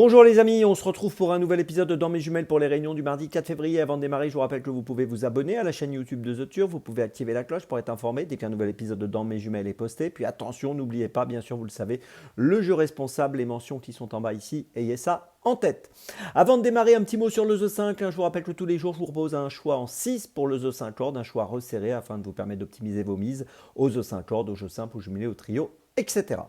Bonjour les amis, on se retrouve pour un nouvel épisode de Dans mes jumelles pour les réunions du mardi 4 février. Avant de démarrer, je vous rappelle que vous pouvez vous abonner à la chaîne YouTube de The Turf, vous pouvez activer la cloche pour être informé dès qu'un nouvel épisode de Dans mes jumelles est posté. Puis attention, n'oubliez pas, bien sûr, vous le savez, le jeu responsable, les mentions qui sont en bas ici, ayez ça en tête. Avant de démarrer, un petit mot sur le The 5. Je vous rappelle que tous les jours, je vous propose un choix en 6 pour le The 5 Lord, un choix resserré afin de vous permettre d'optimiser vos mises au The 5 Lord, au jeu simple, au jumelé, au trio, etc.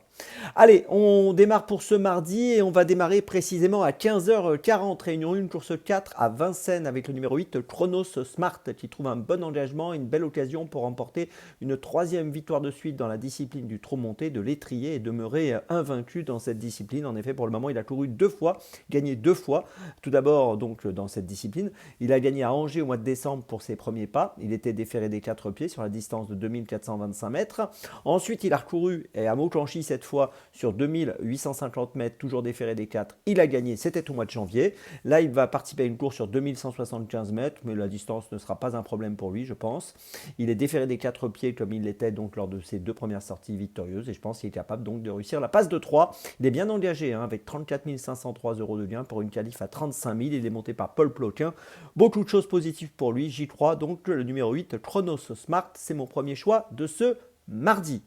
Allez, on démarre pour ce mardi et on va démarrer précisément à 15h40, réunion 1, course 4 à Vincennes avec le numéro 8, Chronos Smart, qui trouve un bon engagement, une belle occasion pour remporter une troisième victoire de suite dans la discipline du trot monté, de l'étrier et demeurer invaincu dans cette discipline. En effet, pour le moment, il a couru 2 fois, gagné 2 fois. Tout d'abord, donc, dans cette discipline, il a gagné à Angers au mois de décembre pour ses premiers pas. Il était déféré des 4 pieds sur la distance de 2425 mètres. Ensuite, il a recouru à Mauclanchy cette fois sur 2850 mètres, toujours déféré des 4. Il a gagné, c'était au mois de janvier. Là, il va participer à une course sur 2175 mètres, mais la distance ne sera pas un problème pour lui, je pense. Il est déféré des 4 pieds comme il l'était donc lors de ses 2 premières sorties victorieuses et je pense qu'il est capable donc de réussir la passe de 3. Il est bien engagé avec 34 503 € de gain pour une qualif à 35 000. Il est monté par Paul Ploquin. Beaucoup de choses positives pour lui. J'y crois donc le numéro 8, Chronos Smart, c'est mon premier choix de ce mardi.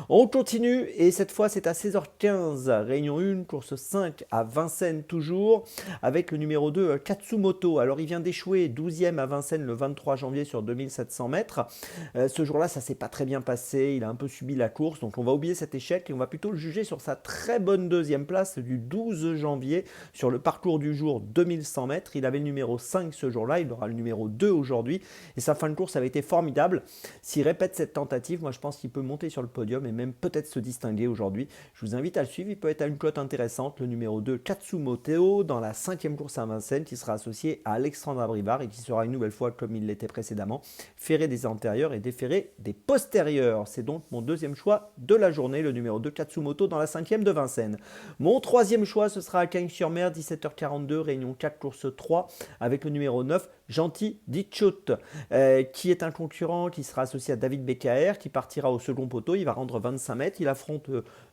On continue et cette fois c'est à 16h15, réunion 1, course 5 à Vincennes toujours, avec le numéro 2 Katsumoto. Alors il vient d'échouer 12e à Vincennes le 23 janvier sur 2700 mètres. Ce jour-là ça s'est pas très bien passé, il a un peu subi la course, donc on va oublier cet échec et on va plutôt le juger sur sa très bonne deuxième place du 12 janvier sur le parcours du jour 2100 mètres. Il avait le numéro 5 ce jour-là, il aura le numéro 2 aujourd'hui et sa fin de course avait été formidable. S'il répète cette tentative, moi je pense qu'il peut monter sur le podium et même peut-être se distinguer aujourd'hui. Je vous invite à le suivre, il peut être à une cote intéressante, le numéro 2 Katsumoto dans la 5e course à Vincennes qui sera associé à Alexandre Brivard et qui sera une nouvelle fois comme il l'était précédemment, ferré des antérieurs et déferré des postérieurs. C'est donc mon deuxième choix de la journée, le numéro 2 Katsumoto dans la 5e de Vincennes. Mon troisième choix ce sera à Cagnes-sur-Mer, 17h42, réunion 4 course 3 avec le numéro 9 Gentil Ditchut, qui est un concurrent qui sera associé à David BKR, qui partira au second poteau, il va rendre 25 mètres, il affronte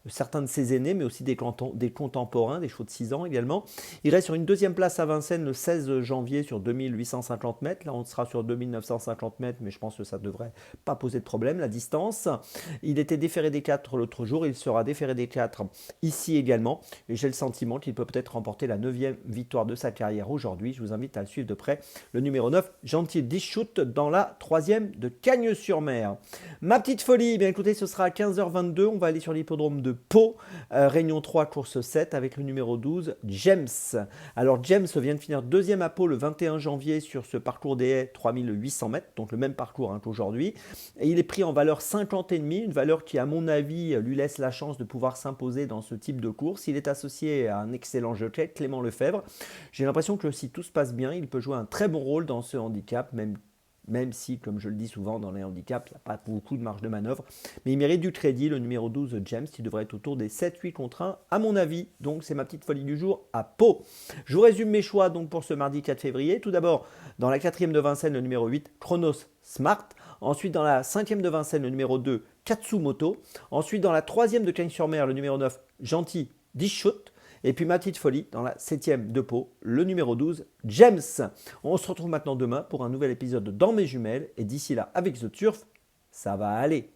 certains de ses aînés, mais aussi des contemporains, des chevaux de 6 ans également. Il reste sur une deuxième place à Vincennes le 16 janvier sur 2850 mètres, là on sera sur 2950 mètres, mais je pense que ça ne devrait pas poser de problème, la distance. Il était déféré des 4 l'autre jour, il sera déféré des 4 ici également, et j'ai le sentiment qu'il peut peut-être remporter la 9e victoire de sa carrière aujourd'hui. Je vous invite à le suivre de près, le numéro 9, Gentil Ditchut dans la 3e de Cagnes-sur-Mer. Ma petite folie, bien écoutez, ce sera à 15h22, on va aller sur l'hippodrome de Pau, réunion 3, course 7, avec le numéro 12, James. Alors James vient de finir deuxième à Pau le 21 janvier sur ce parcours des haies 3800 mètres, donc le même parcours qu'aujourd'hui, et il est pris en valeur 50,5, une valeur qui à mon avis lui laisse la chance de pouvoir s'imposer dans ce type de course. Il est associé à un excellent jockey, Clément Lefebvre. J'ai l'impression que si tout se passe bien, il peut jouer un très bon rôle dans ce handicap, même si, comme je le dis souvent dans les handicaps, il n'y a pas beaucoup de marge de manœuvre. Mais il mérite du crédit, le numéro 12, James, qui devrait être autour des 7-8 contre 1, à mon avis. Donc c'est ma petite folie du jour à Pau. Je vous résume mes choix donc pour ce mardi 4 février. Tout d'abord, dans la 4e de Vincennes, le numéro 8, Chronos Smart. Ensuite, dans la 5e de Vincennes, le numéro 2, Katsumoto. Ensuite, dans la 3e de Cagnes-sur-Mer, le numéro 9, Gentil Ditchut. Et puis ma petite folie, dans la 7e de Pau, le numéro 12, James. On se retrouve maintenant demain pour un nouvel épisode de Dans mes jumelles. Et d'ici là, avec The Turf, ça va aller.